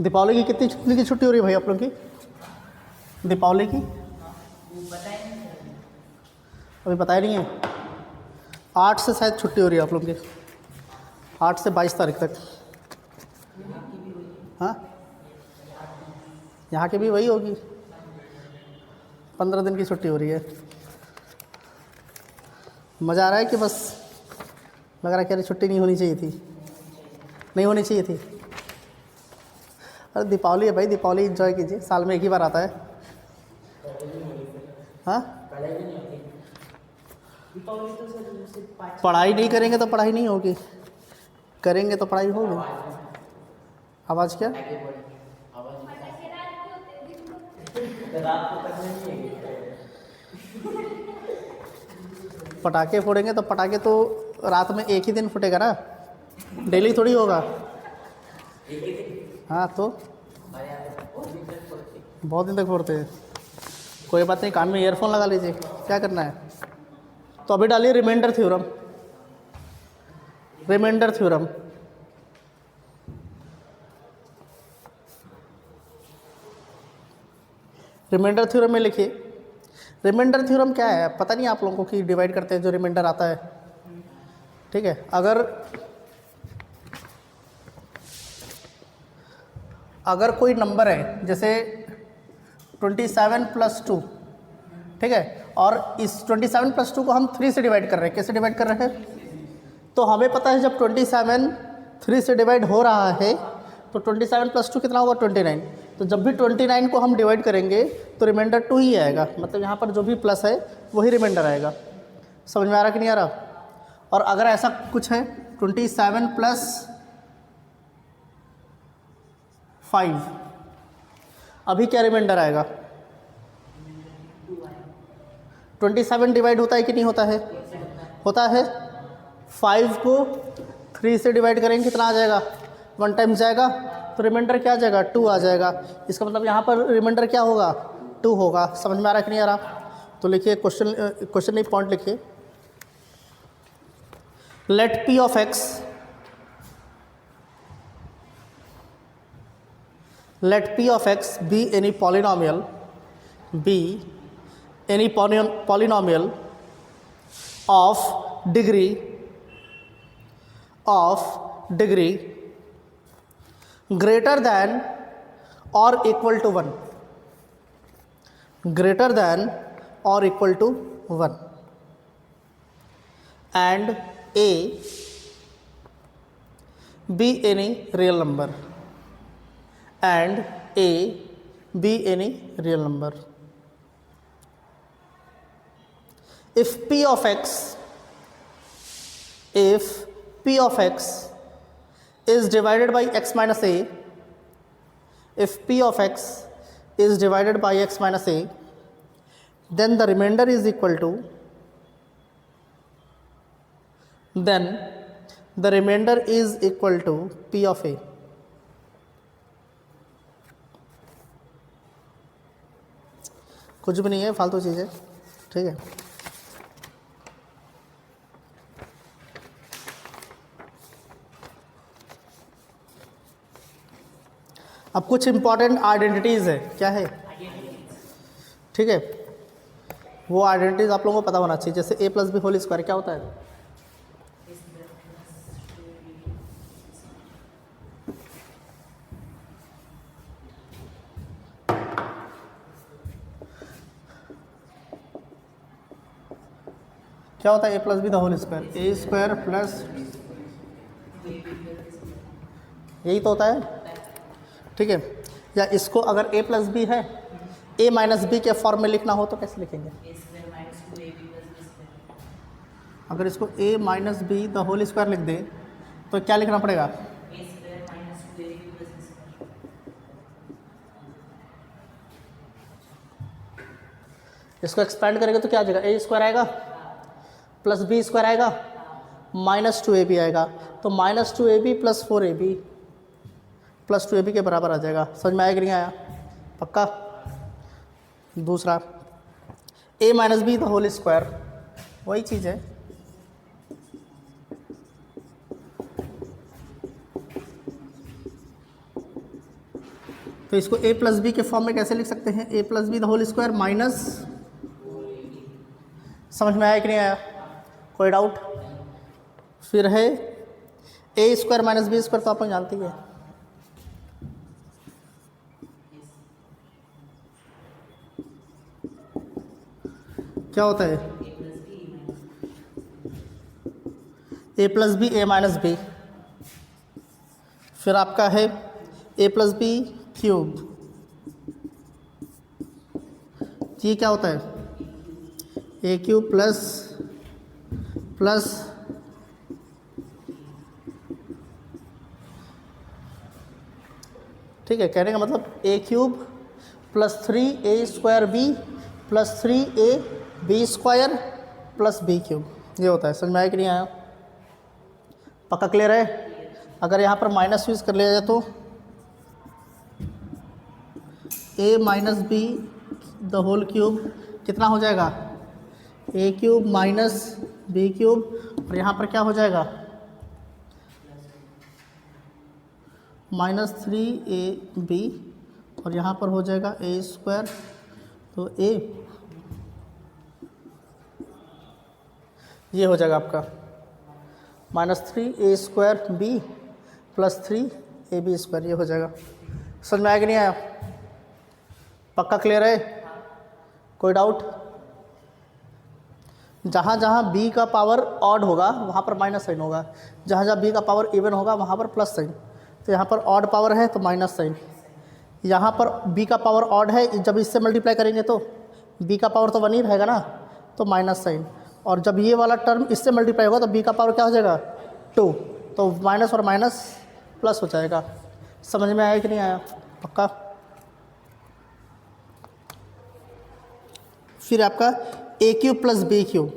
दीपावली की कितनी दिन की छुट्टी हो रही है भाई आप लोग की? दीपावली की अभी बताया नहीं है। 8 से शायद छुट्टी हो रही है आप लोग की, 8 से 22 तारीख तक। हाँ, यहाँ की भी वही होगी, 15 दिन की छुट्टी हो रही है। मज़ा आ रहा है कि बस लग रहा है कि अरे छुट्टी नहीं होनी चाहिए थी, नहीं होनी चाहिए थी। अरे दीपावली है भाई, दीपावली एंजॉय कीजिए, साल में एक ही बार आता है। हाँ, पढ़ाई नहीं करेंगे तो पढ़ाई नहीं होगी, करेंगे तो पढ़ाई होगी। आवाज़ क्या? पटाखे फोड़ेंगे तो पटाखे तो रात में एक ही दिन फूटेगा ना, डेली थोड़ी होगा। हाँ तो बहुत दिन तक फोड़ते हैं। कोई बात नहीं, कान में ईयरफोन लगा लीजिए, क्या करना है। तो अभी डालिए reminder theorem, reminder theorem. Reminder theorem में लिखिए, रिमाइंडर थ्योरम क्या है पता नहीं आप लोगों को, कि डिवाइड करते हैं जो रिमाइंडर आता है। ठीक है, अगर कोई नंबर है जैसे 27 + 2, ठीक है, और इस 27 + 2 को हम 3 से डिवाइड कर रहे हैं। कैसे डिवाइड कर रहे हैं? तो हमें पता है जब 27 3 से डिवाइड हो रहा है तो 27 + 2 कितना होगा? 29। तो जब भी 29 को हम डिवाइड करेंगे तो रिमाइंडर 2 ही आएगा, मतलब यहाँ पर जो भी प्लस है वही रिमाइंडर आएगा। समझ में आ रहा कि नहीं आ रहा? और अगर ऐसा कुछ है 27 + 5, अभी क्या रिमाइंडर आएगा? 27 डिवाइड होता है कि नहीं होता है? होता है। 5 को 3 से डिवाइड करेंगे कितना आ जाएगा? 1 टाइम जाएगा, तो रिमाइंडर क्या आ जाएगा? 2 आ जाएगा। इसका मतलब यहाँ पर रिमाइंडर क्या होगा? 2 होगा। समझ में आ रहा है कि नहीं आ रहा? तो लिखिए, क्वेश्चन नहीं, पॉइंट लिखिए। Let P of x, let P of x be any polynomial, of degree greater than or equal to 1, greater than or equal to 1, and a be any real number, and a be any real number. If P of x is divided by x minus a, if P of x is divided by x minus a, then the remainder is equal to, then the remainder is equal to P of a. कुछ भी नहीं है, फालतू चीज़ है, ठीक है। अब कुछ इंपॉर्टेंट आइडेंटिटीज़ है, क्या है? ठीक है, वो आइडेंटिटीज़ आप लोगों को पता होना चाहिए। जैसे a + b होल स्क्वायर क्या होता है? क्या होता है? a + b whole square, a square plus, यही तो होता है, ठीक है। या इसको अगर a + b है, a - b के फॉर्म में लिखना हो तो कैसे लिखेंगे? अगर इसको a - b होल स्क्वायर लिख दें तो क्या लिखना पड़ेगा? इसको एक्सपेंड करेंगे तो क्या आ जाएगा? a स्क्वायर आएगा प्लस b स्क्वायर आएगा -2ab आएगा, तो -2ab + 4ab + 2ab के बराबर आ जाएगा। समझ में आया कि नहीं आया? पक्का? दूसरा a - b होल स्क्वायर, वही चीज़ है। तो इसको a प्लस बी के फॉर्म में कैसे लिख सकते हैं, a plus B the whole square minus, समझ में आया कि नहीं आया, कोई डाउट? फिर है a square minus B square, तो आप लोग जानते ही है। क्या होता है, a plus B A minus B. फिर आपका है a प्लस बी क्यूब, ये क्या होता है, ए क्यूब प्लस ठीक है, कहने का मतलब a cube plus 3a square B plus 3a b square plus b cube, ये होता है। समझ में आया कि नहीं आया, पक्का क्लियर है? अगर यहाँ पर माइनस यूज़ कर लिया जाए तो a minus B the whole cube कितना हो जाएगा, A cube minus B cube, और यहाँ पर क्या हो जाएगा, माइनस 3ab, और यहाँ पर हो जाएगा ए स्क्वायर, तो a ये हो जाएगा आपका minus 3a square B plus 3ab square, ये हो जाएगा। समझ में आया कि नहीं आया, पक्का क्लियर है, कोई डाउट? जहाँ जहाँ b का पावर ऑड होगा वहाँ पर माइनस साइन होगा, जहाँ जहाँ b का पावर इवन होगा वहाँ पर प्लस साइन। तो यहाँ पर ऑड पावर है तो माइनस साइन, यहाँ पर b का पावर ऑड है, जब इससे मल्टीप्लाई करेंगे तो b का पावर तो 1 ही रहेगा ना, तो माइनस साइन, और जब ये वाला टर्म इससे मल्टीप्लाई होगा तो b का पावर क्या हो जाएगा 2, तो माइनस और माइनस प्लस हो जाएगा। समझ में आया कि नहीं आया, पक्का? फिर आपका ए क्यूब प्लस बी क्यूब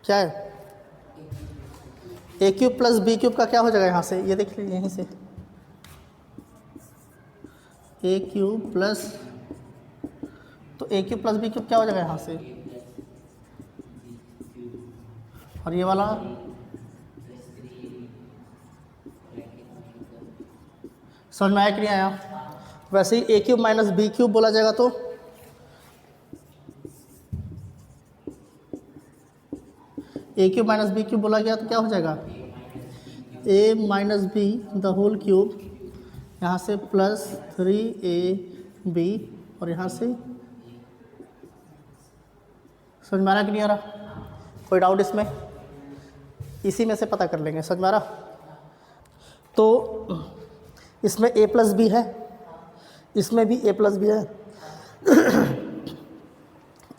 क्या है, ए क्यूब प्लस बी क्यूब का क्या हो जाएगा, यहाँ से ये देख लीजिए, यहीं से ए क्यूब प्लस, तो a cube plus b cube क्या हो जाएगा यहाँ से, और ये वाला समझ में आया कि नहीं आया? वैसे ही a cube minus B cube बोला जाएगा तो a cube minus B cube बोला गया तो क्या हो जाएगा, a minus B the whole cube, यहाँ से प्लस 3ab, और यहाँ से, समझ में आ रहा कि नहीं आ रहा, कोई डाउट इसमें? इसी में से पता कर लेंगे, समझ में आ रहा? तो इसमें a प्लस बी है, इसमें भी a प्लस बी है,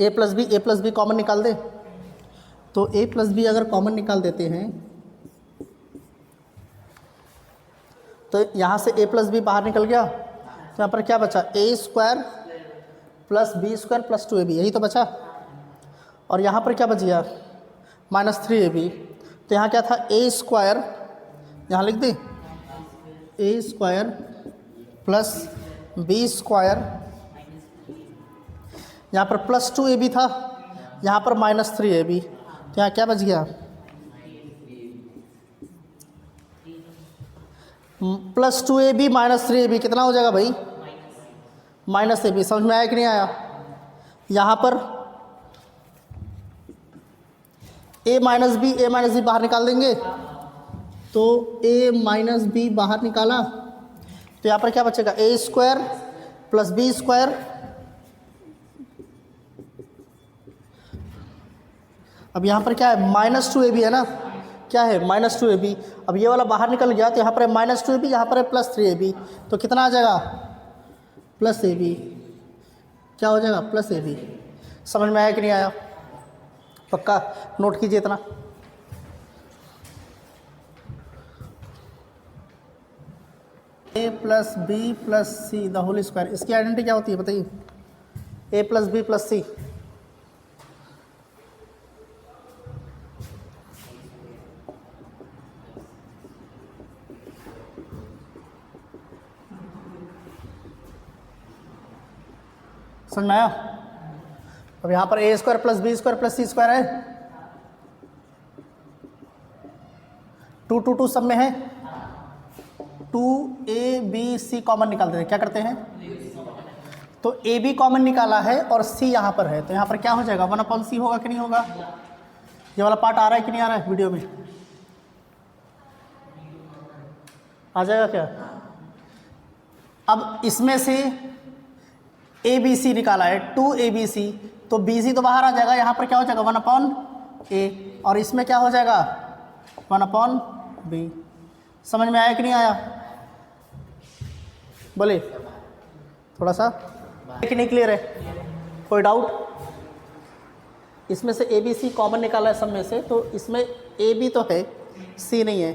a प्लस बी कॉमन निकाल दे, तो a प्लस बी अगर कॉमन निकाल देते हैं तो यहाँ से a प्लस बी बाहर निकल गया, तो यहाँ पर क्या बचा, a square plus B square plus 2ab, यही तो बचा, और यहाँ पर क्या बच गया, माइनस 3ab, तो यहाँ क्या था, a स्क्वायर, यहाँ लिख दें a square plus B square, यहाँ पर प्लस 2ab था, यहाँ पर माइनस 3ab, तो यहाँ क्या बच गया, प्लस 2ab माइनस 3ab, कितना हो जाएगा भाई, माइनस ab। समझ में आया कि नहीं आया? यहाँ पर a माइनस बी बाहर निकाल देंगे, तो a माइनस बी बाहर निकाला, तो यहाँ पर क्या बचेगा, a square plus B square, अब यहाँ पर क्या है, माइनस 2ab है ना, क्या है, माइनस 2ab। अब ये वाला बाहर निकल गया, तो यहाँ पर है माइनस 2ab, यहाँ पर है प्लस 3ab, तो कितना आ जाएगा, प्लस ab, क्या हो जाएगा, प्लस ab। समझ में आया कि नहीं आया, पक्का नोट कीजिए इतना। a plus B plus C the whole square, इसकी आइडेंटिटी क्या होती है बताइए, a plus B plus C, समझ में आया? अब यहाँ पर a square plus B square plus C square है, 2 2 2 सब में है, 2ABC कॉमन निकालते हैं, क्या करते हैं? तो AB कॉमन निकाला है और C यहाँ पर है, तो यहाँ पर क्या हो जाएगा? 1/C होगा कि नहीं होगा? ये वाला पार्ट आ रहा है कि नहीं आ रहा है वीडियो में? आ जाएगा क्या? अब इसमें से ABC निकाला है, 2ABC, तो BC तो बाहर आ जाएगा, यहाँ पर क्या हो जाएगा? 1/A, और इसमें क्या हो जाएगा? 1/B। समझ में आया कि नहीं आया? बोले थोड़ा सा कि नहीं क्लियर है? कोई डाउट? इसमें से ABC कॉमन निकाला है सब में से, तो इसमें AB तो है, C नहीं है,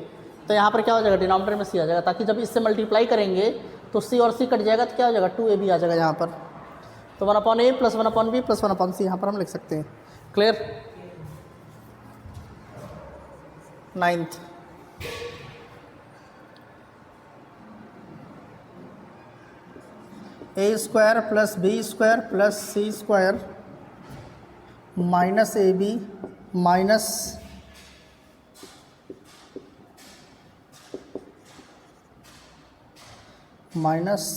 तो यहाँ पर क्या हो जाएगा? डिनोमिनेटर में C आ जाएगा, ताकि जब इससे मल्टीप्लाई करेंगे तो C और C कट जाएगा, तो क्या हो जाएगा? 2AB आ जाएगा यहाँ पर, तो 1/A plus 1/B plus 1/C यहाँ पर हम लिख सकते हैं। Clear? 9th A² plus B² plus C² minus AB minus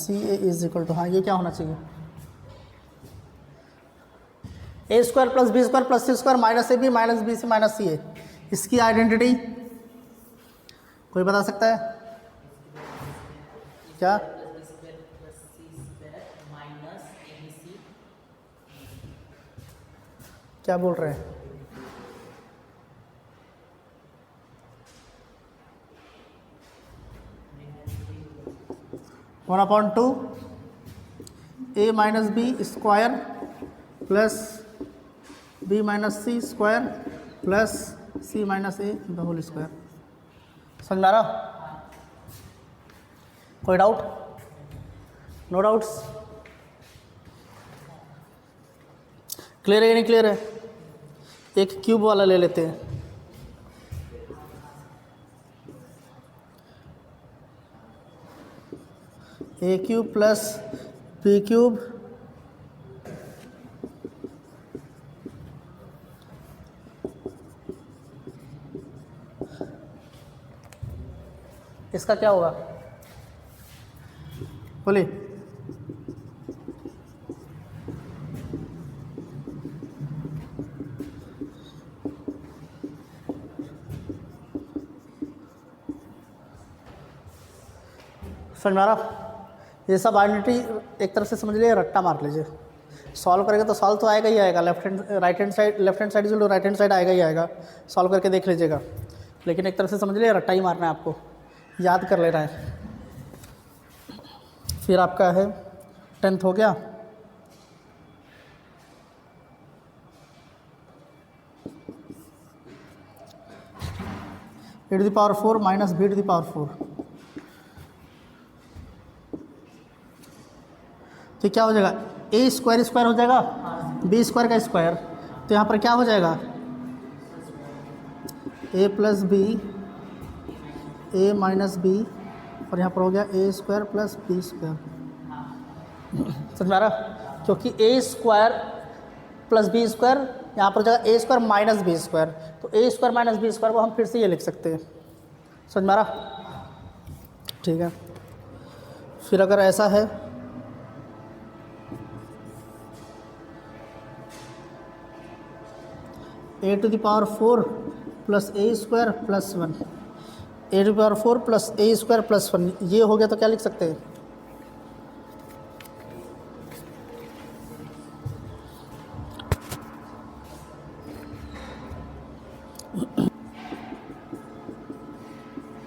CA is equal to, हाँ ये क्या होना चाहिए? A² plus B² plus C² minus AB minus BC minus CA। इसकी आइडेंटिटी कोई बता सकता है क्या? क्या बोल रहे हैं? One upon two A minus B² plus B minus C² plus C minus A the whole square. समझ में आ रहा? कोई डाउट? No doubts? क्लियर है कि नहीं क्लियर है? एक क्यूब वाला ले लेते हैं। A³ प्लस B³ इसका क्या होगा? बोलिए। समझ में आ रहा? ये सब आइडेंटिटी एक तरह से समझ लीजिए, रट्टा मार लीजिए। सॉल्व करेंगे तो सॉल्व तो आएगा ही आएगा, left hand right hand side, left hand side is right hand side आएगा ही आएगा, सॉल्व करके देख लीजिएगा। लेकिन एक तरह से समझ लीजिए, रट्टा ही मारना है आपको, याद कर लेना है। फिर आपका है 10th हो गया। A⁴ माइनस B⁴, तो क्या हो जाएगा? A² हो जाएगा, B² का स्क्वायर, तो यहाँ पर क्या हो जाएगा? A plus B, A minus B, और यहाँ पर हो गया A² प्लस B²। समझ में आ रहा? क्योंकि A² प्लस B² यहाँ पर हो जाएगा A² माइनस B², तो A² माइनस B² को हम फिर से ये लिख सकते हैं। समझ में आ रहा? ठीक है। फिर अगर ऐसा है A⁴ plus A² plus 1, A⁴ plus A² plus 1, ये हो गया, तो क्या लिख सकते हैं?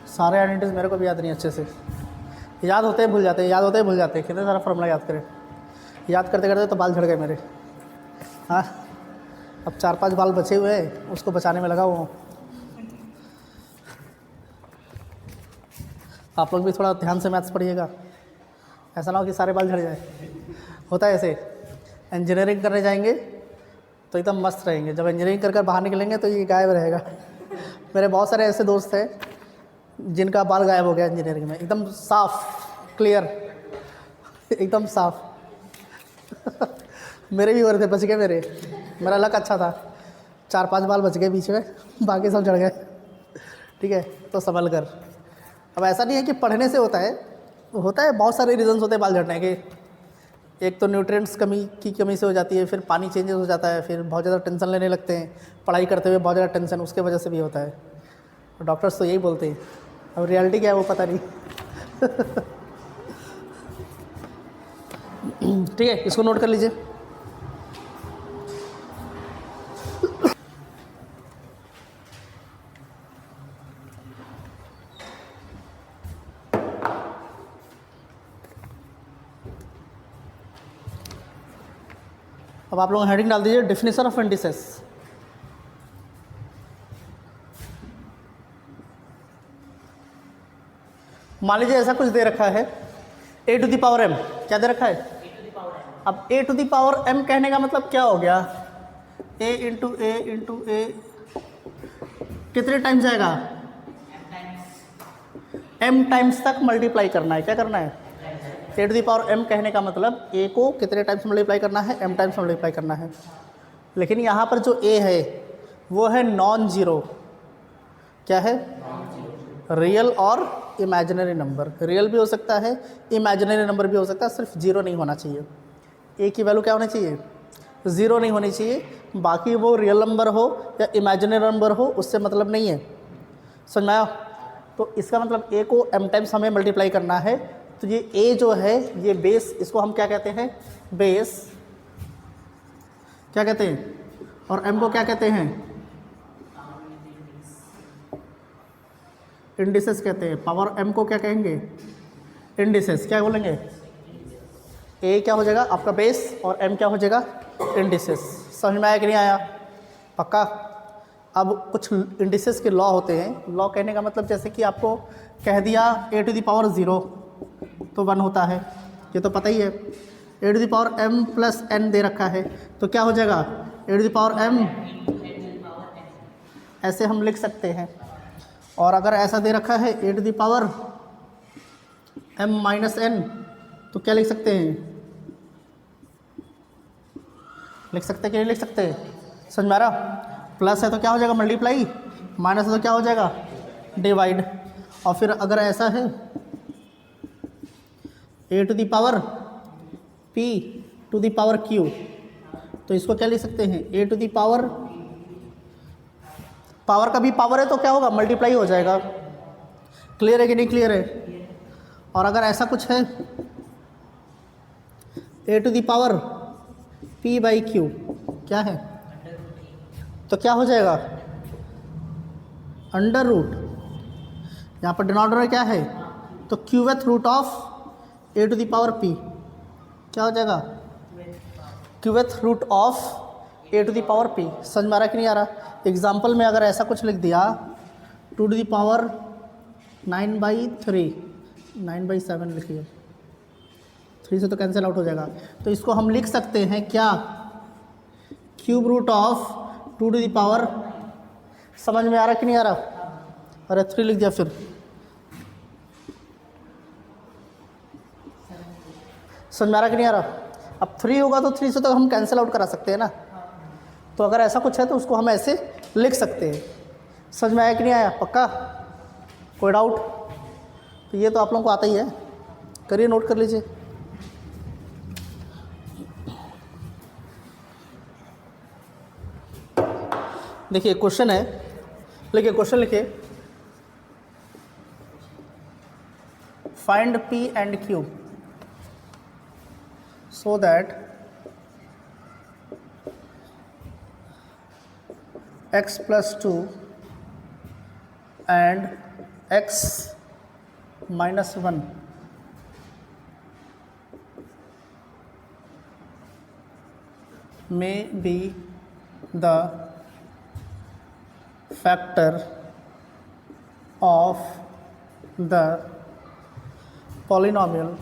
सारे आइडेंटिटीज मेरे को भी याद नहीं अच्छे से, याद होते हैं भूल जाते हैं, याद होते हैं भूल जाते हैं। कितने सारा फॉर्मूला याद करें, याद करते करते तो बाल झड़ गए मेरे। हाँ, अब 4-5 बाल बचे हुए हैं, उसको बचाने में लगा हुआ हूँ। आप लोग भी थोड़ा ध्यान से मैथ्स पढ़िएगा, ऐसा ना हो कि सारे बाल झड़ जाए। होता है ऐसे, इंजीनियरिंग करने जाएंगे तो एकदम मस्त रहेंगे, जब इंजीनियरिंग कर बाहर निकलेंगे तो ये गायब रहेगा। मेरे बहुत सारे ऐसे दोस्त हैं जिनका बाल गायब हो गया इंजीनियरिंग में, एकदम साफ क्लियर, एकदम साफ। मेरे भी हो रहे थे, बच गए मेरे, मेरा लक अच्छा था, 4-5 बाल बच गए बीच में, बाकी सब झड़ गए। ठीक है, तो संभल कर। अब ऐसा नहीं है कि पढ़ने से होता है बहुत सारे रीजंस होते हैं बाल झड़ने के। एक तो न्यूट्रिएंट्स की कमी से हो जाती है, फिर पानी चेंजेस हो जाता है, फिर बहुत ज़्यादा टेंशन लेने लगते हैं, पढ़ाई करते हुए बहुत ज़्यादा टेंशन, उसके वजह से भी होता है। डॉक्टर्स तो यही बोलते हैं, अब रियलिटी क्या है वो पता नहीं। ठीक है, इसको नोट कर लीजिए। अब आप लोग हेडिंग डाल दीजिए डेफिनेशन ऑफ इंडिसेस। मान लीजिए ऐसा कुछ दे रखा है a to the power m, क्या दे रखा है? अब a to the power m कहने का मतलब क्या हो गया? a इंटू ए कितने टाइम्स जाएगा? m टाइम्स तक मल्टीप्लाई करना है। क्या करना है? a to the power m कहने का मतलब a को कितने टाइम्स मल्टीप्लाई करना है? m टाइम्स मल्टीप्लाई करना है। लेकिन यहाँ पर जो a है वो है नॉन जीरो। क्या है? रियल और इमेजिनरी नंबर। रियल भी हो सकता है, इमेजिनरी नंबर भी हो सकता है, सिर्फ जीरो नहीं होना चाहिए। ए की वैल्यू क्या होनी चाहिए? ज़ीरो नहीं होनी चाहिए। बाकी वो रियल नंबर हो या इमेजिनरी नंबर हो उससे मतलब नहीं है। समझ में आया? तो इसका मतलब ए को m टाइम्स हमें मल्टीप्लाई करना है। तो ये ए जो है ये बेस, इसको हम क्या कहते हैं? बेस। क्या कहते हैं? और m को क्या कहते हैं? इंडिसेस कहते हैं। पावर m को क्या कहेंगे? इंडिसेस। क्या बोलेंगे? ए क्या हो जाएगा? आपका बेस, और m क्या हो जाएगा? इंडिसेस। समझ में आया कि नहीं आया? पक्का? अब कुछ इंडिसेस के लॉ होते हैं। लॉ कहने का मतलब जैसे कि आपको कह दिया a टू द पावर 0 तो 1 होता है, ये तो पता ही है। a to the power m plus n दे रखा है तो क्या हो जाएगा? a to the power m, ऐसे हम लिख सकते हैं। और अगर ऐसा दे रखा है a to the power m minus n तो क्या लिख सकते हैं? लिख सकते कि नहीं लिख सकते? समझ में आ रहा? प्लस है तो क्या हो जाएगा? मल्टीप्लाई। माइनस है तो क्या हो जाएगा? डिवाइड। और फिर अगर ऐसा है a to the power p to the power q तो इसको क्या लिख सकते हैं? a to the power, power का भी पावर है तो क्या होगा? मल्टीप्लाई हो जाएगा। क्लियर है कि नहीं क्लियर है? और अगर ऐसा कुछ है a to the power p by q, क्या है? तो क्या हो जाएगा? Under root. यहाँ पर डिनोमिनेटर क्या है? तो qth root of a to the power p, क्या हो जाएगा? Qth root of a to the power p। समझ में आ रहा कि नहीं आ रहा? एग्जाम्पल में अगर ऐसा कुछ लिख दिया 2 टू द पावर 9/3, 9/7 लिखिए, 3 से तो कैंसिल आउट हो जाएगा। तो इसको हम लिख सकते हैं क्या? Cube root of 2 to the power, समझ में आ रहा कि नहीं आ रहा? अरे 3 लिख दिया फिर। समझ में आ रहा कि नहीं आ रहा? अब 3 होगा तो 3 से तो हम कैंसिल आउट करा सकते हैं ना। तो अगर ऐसा कुछ है तो उसको हम ऐसे लिख सकते हैं। समझ में आया कि नहीं आया? पक्का? कोई डाउट? तो ये तो आप लोगों को आता ही है, करिए, नोट कर लीजिए। देखिए क्वेश्चन है, लिखिए क्वेश्चन लिखिए, find p and q so that x plus 2 and x minus 1 may be the factor of the polynomial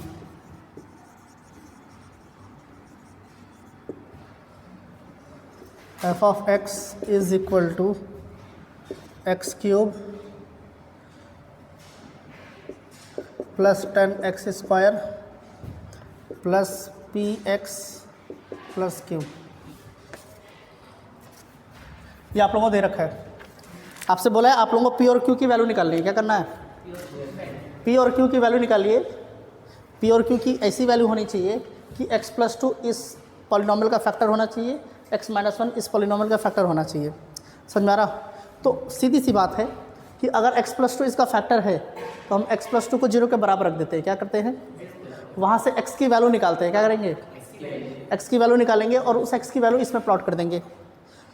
f of x is equal to x cube plus 10x square plus px plus q। ये आप लोगों को दे रखा है। आपसे बोला है आप लोगों को p और q की वैल्यू निकालनी है। क्या करना है? पी और क्यू की वैल्यू निकालिए। पी और क्यू की ऐसी वैल्यू होनी चाहिए कि x+2 इस पॉलिनॉमियल का फैक्टर होना चाहिए, x-1 इस पॉलिनॉमियल का फैक्टर होना चाहिए। समझ में आ रहा? तो सीधी सी बात है कि अगर x+2 इसका फैक्टर है तो हम x+2 को 0 के बराबर रख देते हैं। क्या करते हैं? वहाँ से x की वैल्यू निकालते हैं। क्या करेंगे? x की वैल्यू निकालेंगे और उस x की वैल्यू इसमें प्लॉट कर देंगे।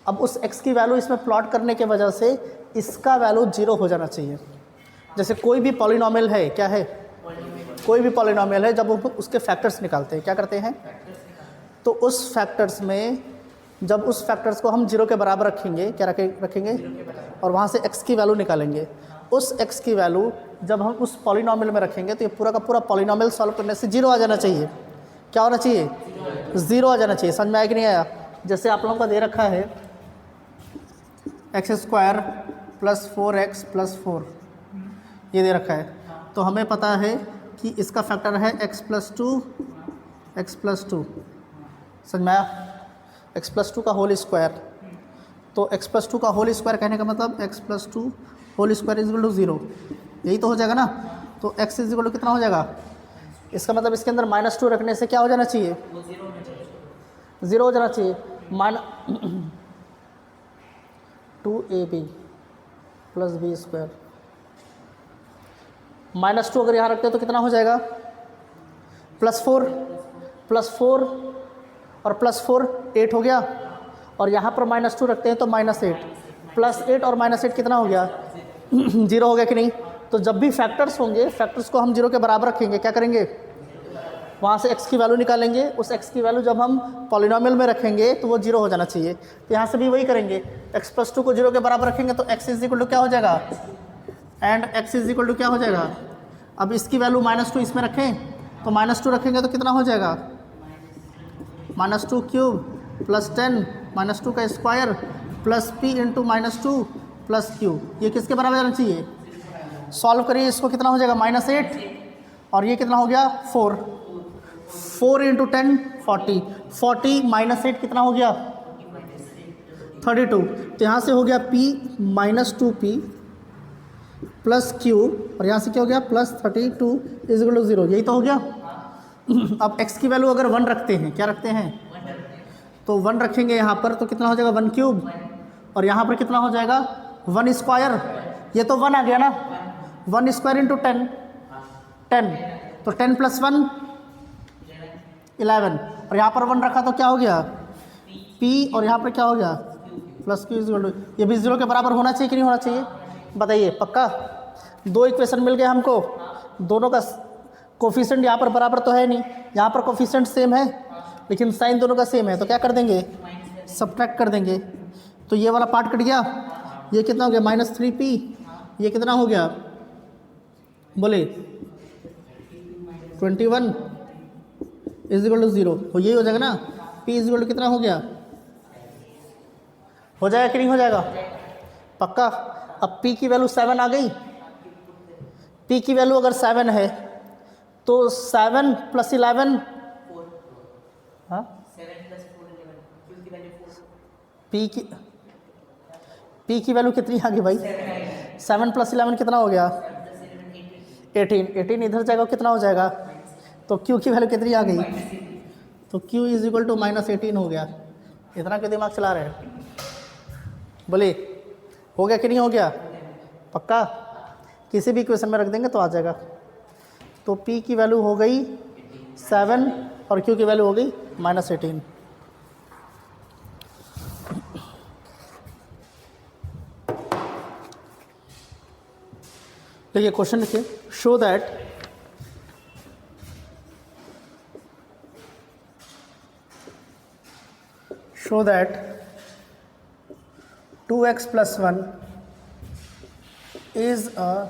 अब उस x की वैल्यू इसमें प्लॉट करने के वजह से इसका वैल्यू 0 हो जाना चाहिए। जैसे कोई भी पॉलिनॉमियल है, क्या है? कोई भी पॉलिनॉमियल है, जब वो उसके फैक्टर्स निकालते हैं, क्या करते हैं? तो उस फैक्टर्स में जब उस फैक्टर्स को हम 0 के बराबर रखेंगे, क्या रखेंगे? और वहाँ से x की वैल्यू निकालेंगे। उस x की वैल्यू जब हम उस पॉलिनॉमियल में रखेंगे तो ये पूरा का पूरा पॉलिनॉमियल सॉल्व करने से 0 आ जाना चाहिए। क्या होना चाहिए? 0 आ जाना चाहिए। समझ में आया कि नहीं आया? जैसे आप लोगों का दे रखा है x² + 4x + 4, ये दे रखा है। तो हमें पता है कि इसका फैक्टर है x+2 x+2। समझ में आया? x+2 का होल स्क्वायर। तो x+2 का होल स्क्वायर कहने का मतलब x+2 होल स्क्वायर = 0, यही तो हो जाएगा ना। तो x = कितना हो जाएगा? इसका मतलब इसके अंदर -2 रखने से क्या हो जाना चाहिए? 0 हो जाना चाहिए। -2ab + b²। -2 अगर यहाँ रखते हैं तो कितना हो जाएगा? +4 और +4 8 हो गया, और यहाँ पर -2 रखते हैं तो -8 +8 और -8 कितना हो गया? 0 हो गया कि नहीं? तो जब भी फैक्टर्स होंगे, फैक्टर्स को हम 0 के बराबर रखेंगे। क्या करेंगे? वहाँ से x की वैल्यू निकालेंगे। उस x की वैल्यू जब हम पॉलिनॉमियल में रखेंगे तो वो 0 हो जाना चाहिए। तो यहाँ से भी वही करेंगे, x+2 को 0 के बराबर रखेंगे तो x = क्या हो जाएगा? एंड x = क्या हो जाएगा? अब इसकी वैल्यू -2 इसमें रखें तो -2 रखेंगे तो कितना हो जाएगा? -2³ + 10 -2 का स्क्वायर प्लस p × -2 + q। ये किसके बराबर जाना चाहिए? सॉल्व करिए इसको, कितना हो जाएगा? -8 और ये कितना हो गया? 4 × 10 40 -8 कितना हो गया? 32। तो यहाँ से हो गया p -2p + q और यहाँ से क्या हो गया? +32 = 0। यही तो हो गया। अब x की वैल्यू अगर 1 रखते हैं, क्या रखते हैं? तो 1 रखेंगे यहाँ पर तो कितना हो जाएगा? 1³ और यहाँ पर कितना हो जाएगा? 1²। ये तो 1 आ गया ना। 1² × 10 10, तो 10 + 1 11 और यहाँ पर 1 रखा तो क्या हो गया? p और यहाँ पर क्या हो गया? +q = ये भी 0 के बराबर होना चाहिए कि नहीं होना चाहिए? बताइए, पक्का? 2 इक्वेशन मिल गए हमको, दोनों का कोफिशिएंट यहाँ पर बराबर तो है नहीं, यहाँ पर कोफिशिएंट सेम है लेकिन साइन दोनों का सेम है, तो क्या कर देंगे? सब्ट्रैक्ट कर देंगे। तो ये वाला पार्ट कट गया। ये कितना हो गया? -3p। ये कितना हो गया? बोले 21 = 0। तो यही हो जाएगा ना। p = कितना हो गया? हो जाएगा कि नहीं हो जाएगा? पक्का? अब p की वैल्यू 7 आ गई। p की वैल्यू अगर 7 है तो 7 + 11, हाँ, p की वैल्यू कितनी आ गई भाई? 7 + 11 कितना हो गया? 18 इधर जाएगा, कितना हो जाएगा? तो q की वैल्यू कितनी आ गई? तो q = -18 हो गया। इतना क्यों दिमाग चला रहे हैं? बोले हो गया कि नहीं हो गया? पक्का? किसी भी इक्वेशन में रख देंगे तो आ जाएगा। तो p की वैल्यू हो गई 7 और q की वैल्यू हो गई -18। देखिए क्वेश्चन लिखिए, show that 2x + 1 is a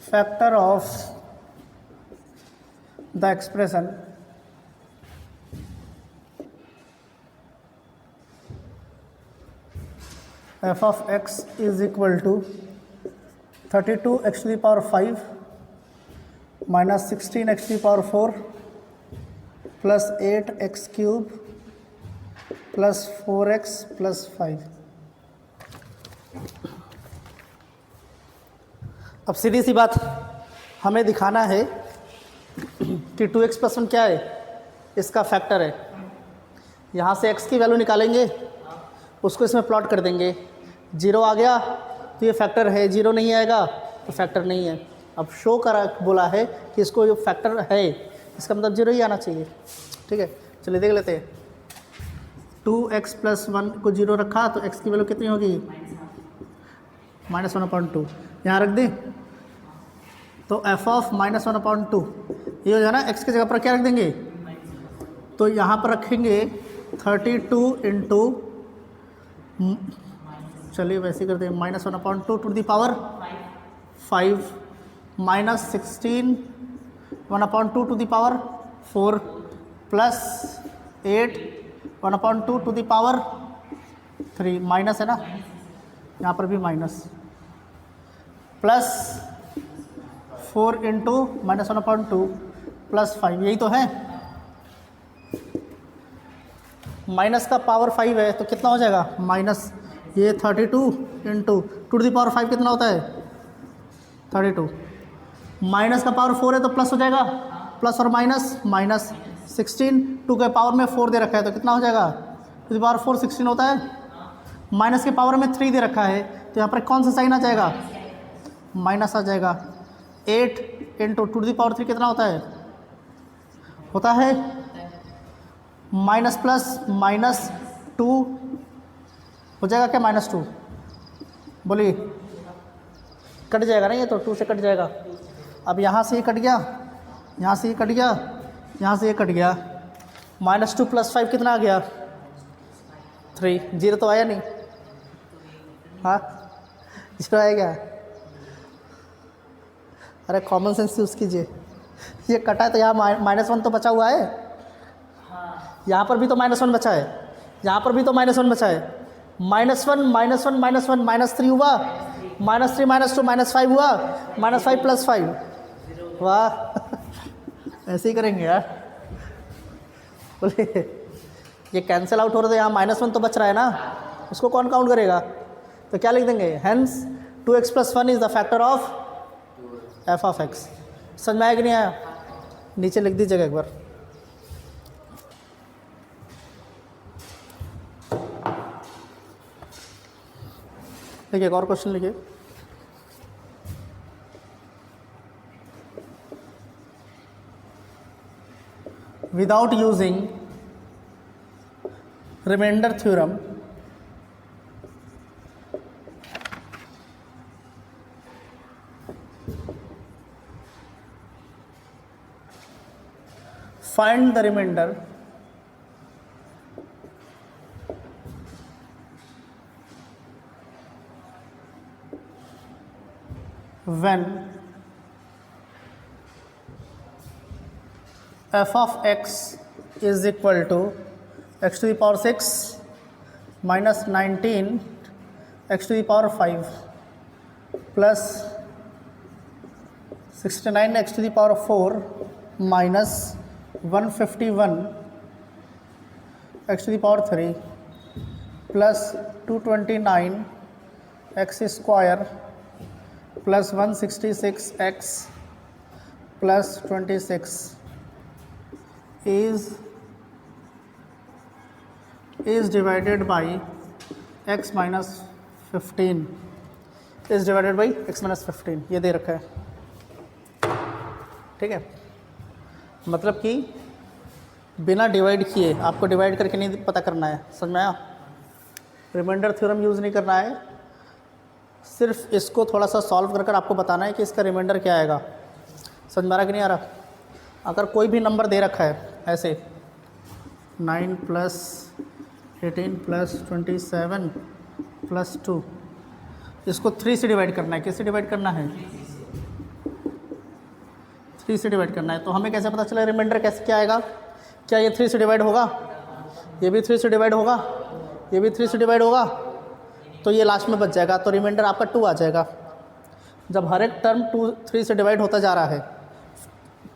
factor of the expression f of x is equal to 32x⁵ minus 16x⁴ plus 8x³ plus 4x plus 5। अब सीधी सी बात, हमें दिखाना है कि 2x + 1 क्या है, इसका फैक्टर है। यहाँ से x की वैल्यू निकालेंगे, उसको इसमें प्लॉट कर देंगे। 0 आ गया तो ये फैक्टर है, 0 नहीं आएगा तो फैक्टर नहीं है। अब शो करा बोला है कि इसको जो फैक्टर है इसका मतलब 0 ही आना चाहिए। ठीक है, चलिए देख लेते हैं। 2x + 1 को 0 रखा तो x की वैल्यू कितनी होगी, -1/2। यहाँ रख दी तो f ऑफ -1/2 ये हो जाए ना। x की जगह पर क्या रख देंगे, तो यहाँ पर रखेंगे 32 इंटू, चलिए वैसे करते हैं, -1/2 to the power 5 -16 1/2 to the power 4 plus 8 1/2 to the power 3, minus है ना, यहाँ पर भी माइनस, प्लस 4 इंटू -1/2 प्लस 5, यही तो है। माइनस का पावर 5 है तो कितना हो जाएगा, माइनस ये 32 इंटू टू द पावर 5 कितना होता है 32, माइनस का पावर 4 है तो प्लस हो जाएगा, प्लस और माइनस माइनस 16, 2 के पावर में 4 दे रखा है तो कितना हो जाएगा, टू द पावर 4 16 होता है। माइनस के पावर में 3 दे रखा है तो यहाँ पर कौन सा साइन आ जाएगा, माइनस आ जाएगा। 8 इंटू टू द पावर 3 कितना होता है माइनस प्लस -2 हो जाएगा क्या, -2, बोलिए कट जाएगा ना, ये तो 2 से कट जाएगा। अब यहाँ से ये कट गया, यहाँ से ये कट गया, यहाँ से ये कट गया, -2 + 5 कितना आ गया 3, 0 तो आया नहीं, हाँ 0 आया क्या, अरे कॉमन सेंस यूज़ कीजिए। ये कटा है तो यहाँ -1 तो बचा हुआ है, यहाँ पर भी तो -1 बचा है, यहाँ पर भी तो -1 बचा है, -1 -1 -1 -3 हुआ, -3 -2 -5 हुआ, -5 + 5, वाह ऐसे ही करेंगे यार। बोले ये कैंसिल आउट हो रहा था, यहाँ -1 तो बच रहा है ना, उसको कौन काउंट करेगा, तो क्या लिख देंगे, hence 2x + 1 is the factor of f of x। समझ में आया कि नहीं आया, नीचे लिख दीजिएगा एक बार। देखिए एक और क्वेश्चन लिखिए, without using reminder theorem find the remainder when f of x is equal to x to the power 6 minus 19 x to the power 5 plus 69 x to the power 4 minus 151 x to the power 3 plus 229 x square plus 166 x plus 26 is divided by x minus 15 is divided by x minus 15, ये दे रखा है। ठीक है, मतलब कि बिना divide किए, आपको डिवाइड करके नहीं पता करना है, समझ में आया, रिमाइंडर थ्योरम यूज़ नहीं करना है, सिर्फ इसको थोड़ा सा सॉल्व कर आपको बताना है कि इसका रिमाइंडर क्या आएगा। समझ में आ रहा कि नहीं आ रहा। अगर कोई भी नंबर दे रखा है ऐसे 9 + 18 + 27 + 2, इसको 3 से डिवाइड करना है। किससे डिवाइड करना है, 3 से डिवाइड करना है। तो हमें कैसे पता चला रिमाइंडर कैसे क्या आएगा, क्या ये 3 से डिवाइड होगा, ये भी 3 से डिवाइड होगा, ये भी 3 से डिवाइड होगा, तो ये लास्ट में बच जाएगा, तो रिमाइंडर आपका 2 आ जाएगा। जब हर एक टर्म 3 से डिवाइड होता जा रहा है,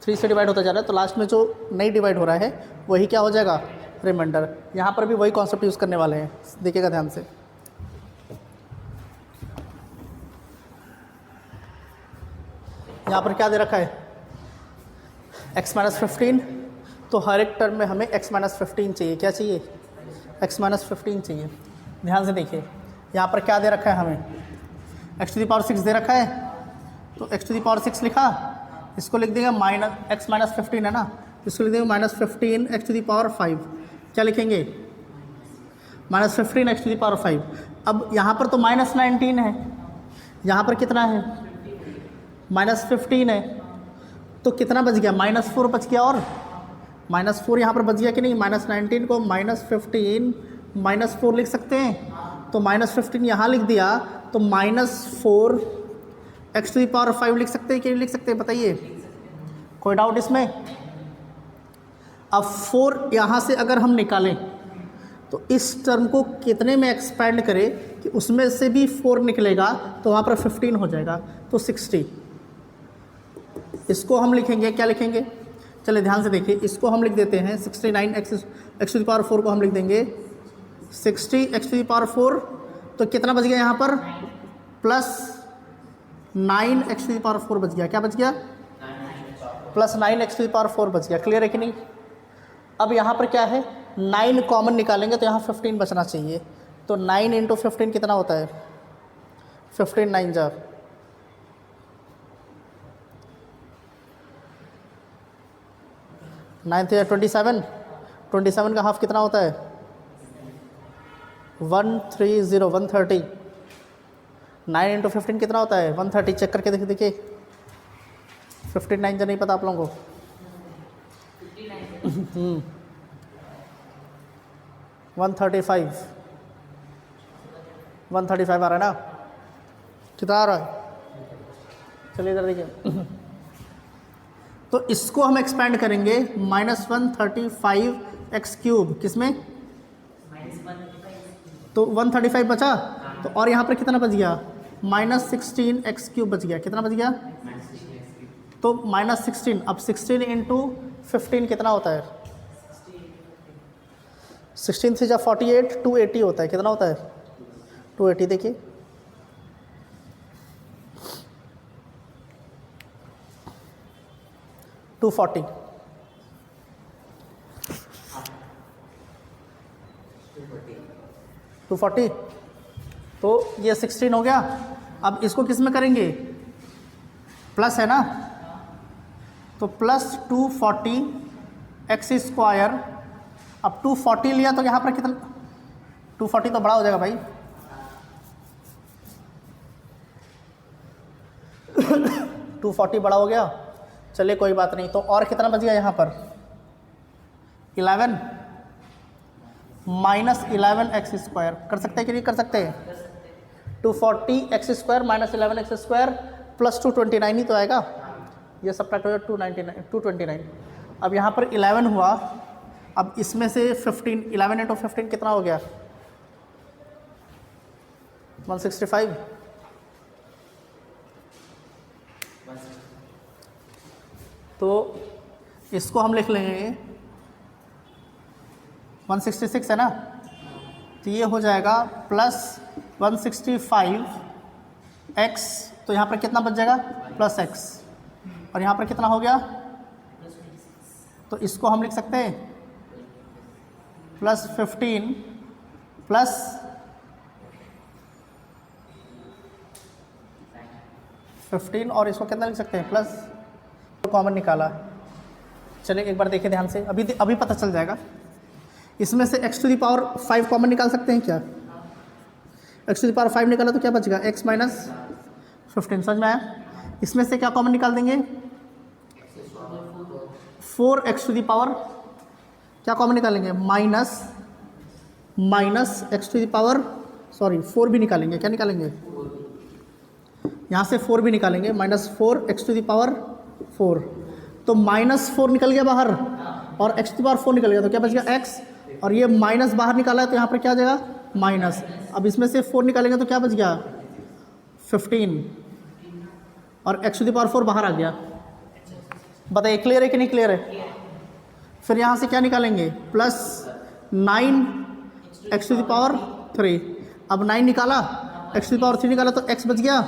3 से डिवाइड होता जा रहा है, तो लास्ट में जो नहीं डिवाइड हो रहा है वही क्या हो जाएगा, रिमाइंडर। यहाँ पर भी वही कॉन्सेप्ट यूज़ करने वाले हैं, देखिएगा ध्यान से। यहाँ पर क्या दे रखा है, x माइनस 15, तो हर एक टर्म में हमें x माइनस 15 चाहिए। क्या चाहिए, x माइनस 15 चाहिए। ध्यान से देखिए यहाँ पर क्या दे रखा है हमें, x टू द पावर 6 दे रखा है, तो x टू द पावर 6 लिखा, इसको लिख देंगे माइनस x माइनस 15 है ना, इसको लिख देंगे minus 15 x to the power 5। क्या लिखेंगे, minus 15 x to the power 5। अब यहाँ पर तो माइनस 19 है, यहाँ पर कितना है, माइनस 15 है, तो कितना बच गया, माइनस 4 बच गया, और माइनस 4 यहाँ पर बच गया कि नहीं। माइनस 19 को माइनस 15 माइनस 4 लिख सकते हैं, तो माइनस 15 यहाँ लिख दिया, तो minus 4 x to the power 5 लिख सकते हैं कि नहीं लिख सकते, बताइए, कोई डाउट इसमें। अब 4 यहाँ से अगर हम निकालें तो इस टर्म को कितने में एक्सपेंड करें कि उसमें से भी 4 निकलेगा, तो वहाँ पर 15 हो जाएगा, तो 60। इसको हम लिखेंगे, क्या लिखेंगे, चलिए ध्यान से देखिए, इसको हम लिख देते हैं 69 x टू द पावर 4 को हम लिख देंगे 60 x टू द पावर 4, तो कितना बच गया यहाँ पर, plus 9 x to the power 4 बच गया। क्या बच गया, plus 9 x to the power 4 बच गया। क्लियर है कि नहीं। अब यहाँ पर क्या है, 9 कॉमन निकालेंगे तो यहाँ 15 बचना चाहिए, तो 9 इंटू 15 कितना होता है, 15 9 जा 9 थे 27, 27 का हाफ कितना होता है, 130 130। 9 इंटू 15 कितना होता है, 130। चेक करके देखिए 15 9 नहीं पता आप लोगों को। 135 आ रहा है ना, कितना आ रहा है, चलिए इधर देखिए। तो इसको हम एक्सपेंड करेंगे माइनस 135 एक्स क्यूब, किसमें, तो 135 बचा, तो और यहाँ पर कितना बच गया, माइनस 16 एक्स क्यूब बच गया। कितना बच गया, तो माइनस 16। अब 16 इंटू 15 कितना होता है, 16 से जब 48 280 होता है। कितना होता है, 280। देखिए 240, 240, तो ये 16 हो गया। अब इसको किस में करेंगे, प्लस है ना, तो प्लस 240 एक्स स्क्वायर। अब 240 लिया तो यहाँ पर कितना, 240 तो बड़ा हो जाएगा भाई, 240 बड़ा हो गया, चलिए कोई बात नहीं। तो और कितना बच गया यहाँ पर, 11 माइनस 11 एक्स स्क्वायर। कर सकते हैं कि नहीं कर सकते, 240 x square minus 11 x square plus 229 ही तो आएगा, ये सब्ट्रैक्ट हो जाएगा 229। अब यहाँ पर 11 हुआ, अब इसमें से 15, 11 इंटू 15 कितना हो गया, 165। तो इसको हम लिख लेंगे 166 है ना, तो ये हो जाएगा प्लस 165 एक्स, तो यहाँ पर कितना बच जाएगा, प्लस एक्स, और यहाँ पर कितना हो गया, तो इसको हम लिख सकते हैं प्लस 15 प्लस 15, और इसको कितना लिख सकते हैं, प्लस, कॉमन निकाला। चलिए एक बार देखिए ध्यान से, अभी पता चल जाएगा। इसमें से x to the power 5 common निकाल सकते हैं क्या, x टू द पावर 5 निकाला तो क्या बचेगा, x माइनस 15। समझ में आया। इसमें से क्या कॉमन निकाल देंगे, 4x टू द पावर, क्या कॉमन निकालेंगे, minus x to the power, sorry 4 भी निकालेंगे। क्या निकालेंगे, यहाँ से 4 भी निकालेंगे, -4 x टू द पावर 4, तो -4 निकल गया बाहर, और x टू द पावर 4 निकल गया, तो क्या बच गया x, और ये माइनस बाहर निकाला है तो यहाँ पर क्या आ जाएगा, माइनस। अब इसमें से 4 निकालेंगे तो क्या बच गया, 15, और x टू द पावर 4 बाहर आ गया। बताइए क्लियर है कि नहीं क्लियर है। फिर यहाँ से क्या निकालेंगे, plus 9 x to the power 3। अब 9 निकाला, x टू द पावर 3 निकाला तो x बच गया,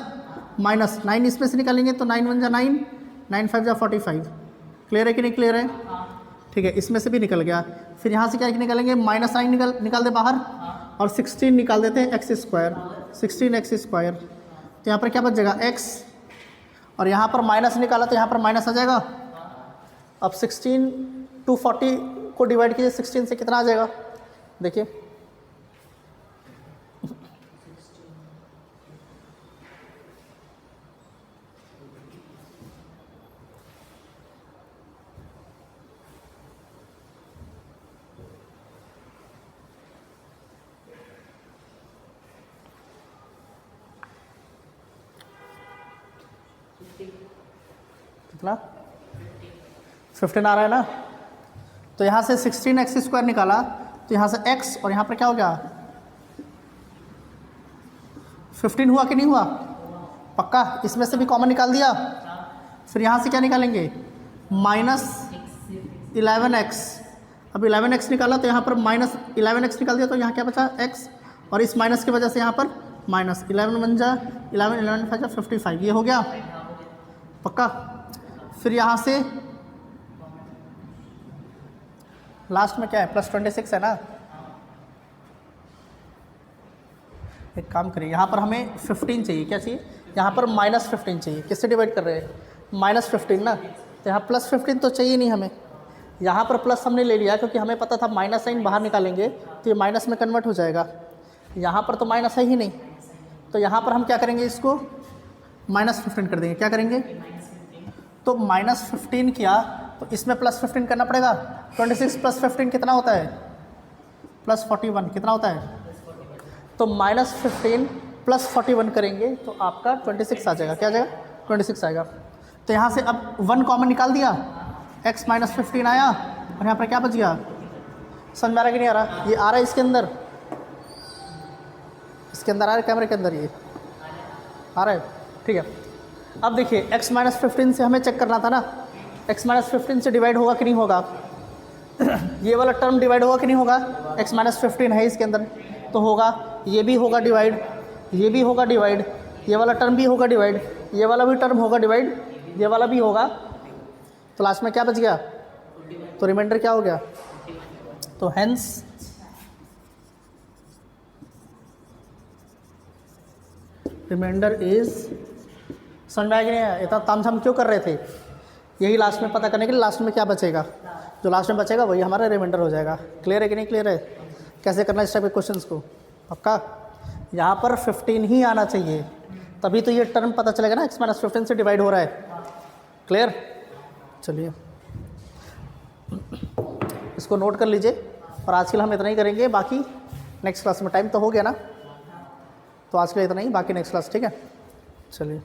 -9 इसमें से निकालेंगे तो 9 1 जा 9, 9 5 जा 45, क्लियर है कि नहीं क्लियर है? ठीक है, इसमें से भी निकल गया। फिर यहाँ से क्या निकालेंगे, -9 निकाल दे बाहर, और 16 निकाल देते हैं x स्क्वायर, 16x²। तो यहाँ पर क्या बच जाएगा x, और यहाँ पर माइनस निकाला तो यहाँ पर माइनस आ जाएगा। अब 16 टू 40 को डिवाइड कीजिए 16 से, कितना आ जाएगा देखिए, कितना 15 आ रहा है ना। तो यहाँ से 16x² निकाला, तो यहाँ से x और यहाँ पर क्या हो गया 15 हुआ कि नहीं हुआ, पक्का। इसमें से भी कॉमन निकाल दिया। फिर यहाँ से क्या निकालेंगे, -11x। अब 11x निकाला तो यहाँ पर -11x निकाल दिया, तो यहाँ क्या बचा x, और इस माइनस की वजह से यहाँ पर -11 बन जा 11 11 5 जा 55, ये हो गया पक्का। फिर यहाँ से लास्ट में क्या है, +26 है ना। एक काम करिए, यहाँ पर हमें 15 चाहिए, क्या चाहिए, यहाँ पर -15 चाहिए। किससे डिवाइड कर रहे हैं, -15 ना। तो यहाँ +15 तो चाहिए नहीं हमें, यहाँ पर प्लस हमने ले लिया क्योंकि हमें पता था माइनस साइन बाहर निकालेंगे तो ये माइनस में कन्वर्ट हो जाएगा। यहाँ पर तो माइनस है ही नहीं, तो यहाँ पर हम क्या करेंगे, इसको -15 कर देंगे। क्या करेंगे, तो -15 किया तो इसमें +15 करना पड़ेगा। 26 + 15 कितना होता है, +41, कितना होता है, तो -15 + 41 करेंगे तो आपका 26 आ जाएगा। क्या आ जाएगा, 26 आएगा। तो यहाँ से अब 1 कॉमन निकाल दिया, x -15 आया, और यहाँ पर क्या बच गया, समझ में आ रहा कि नहीं आ रहा, ये आ रहा है इसके अंदर, इसके अंदर आ रहा है, कैमरे के अंदर ये आ रहा है, ठीक है। अब देखिए x -15 से हमें चेक करना था ना, x -15 से डिवाइड होगा कि नहीं होगा, ये वाला टर्म डिवाइड होगा कि नहीं होगा, x -15 है इसके अंदर तो होगा, ये भी होगा डिवाइड, ये भी होगा डिवाइड, ये वाला टर्म भी होगा डिवाइड, ये वाला भी टर्म होगा डिवाइड, ये वाला भी होगा। तो लास्ट में क्या बच गया, तो रिमाइंडर क्या हो गया, तो हेंस रिमाइंडर इज, समझ में आया कि नहीं आया, इतना तामझाम क्यों कर रहे थे, यही लास्ट में पता करने के लिए, लास्ट में क्या बचेगा, जो लास्ट में बचेगा वही हमारा रिमाइंडर हो जाएगा। क्लियर है कि नहीं क्लियर है, कैसे करना इस टाइप के क्वेश्चंस को, पक्का। यहाँ पर 15 ही आना चाहिए, तभी तो ये टर्म पता चलेगा ना, x -15 से डिवाइड हो रहा है। क्लियर, चलिए इसको नोट कर लीजिए, और आज के लिए हम इतना ही करेंगे, बाकी नेक्स्ट क्लास में, टाइम तो हो गया ना, तो आज के लिए इतना ही, बाकी नेक्स्ट क्लास, ठीक है, चलिए।